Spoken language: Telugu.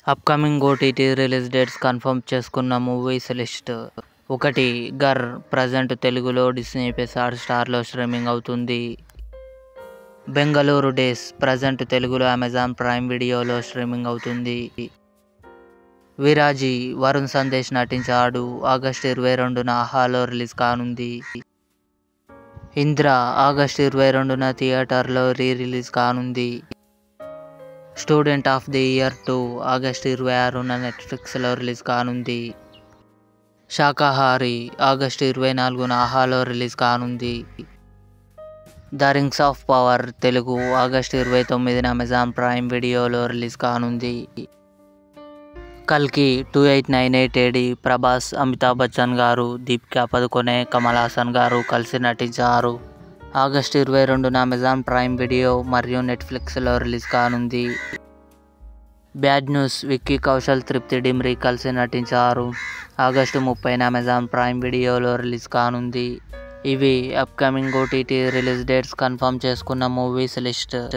Upcoming OTT release dates confirm చేసుకున్న మూవీస్ లిస్ట్. 1. గర్ ప్రజెంట్ తెలుగులో డిస్నీ హాట్‌స్టార్లో స్ట్రీమింగ్ అవుతుంది. బెంగళూరు డేస్ ప్రజెంట్ తెలుగులో అమెజాన్ ప్రైమ్ వీడియోలో స్ట్రీమింగ్ అవుతుంది. విరాజీ వరుణ్ సందేశ్ నటించాడు. ఆగస్టు 22న ఆహాలో రిలీజ్ కానుంది. ఇంద్ర ఆగస్టు 22న థియేటర్లో రిలీజ్ కానుంది. Student of the year 2 August 26న నెట్ఫ్లిక్స్లో రిలీజ్ కానుంది. శాకాహారి ఆగస్టు 24న ఆహాలో రిలీజ్ కానుంది. The rings of power Telugu August 29న అమెజాన్ ప్రైమ్ వీడియోలో రిలీజ్ కానుంది. కల్కి 2898 AD ప్రభాస్, అమితాబ్ బచ్చన్ గారు, దీపికా పదుకొనె, కమల్ హాసన్ గారు కలిసి నటించారు. ఆగస్టు 22న అమెజాన్ ప్రైమ్ వీడియో మరియు నెట్ఫ్లిక్స్లో రిలీజ్ కానుంది. బ్యాడ్ న్యూస్ విక్కీ కౌశల్, తృప్తి డిమ్రీ కలిసి నటించారు. ఆగస్టు 30న అమెజాన్ ప్రైమ్ వీడియోలో రిలీజ్ కానుంది. ఇవి upcoming OTT release dates confirm చేసుకున్న మూవీస్ లిస్ట్.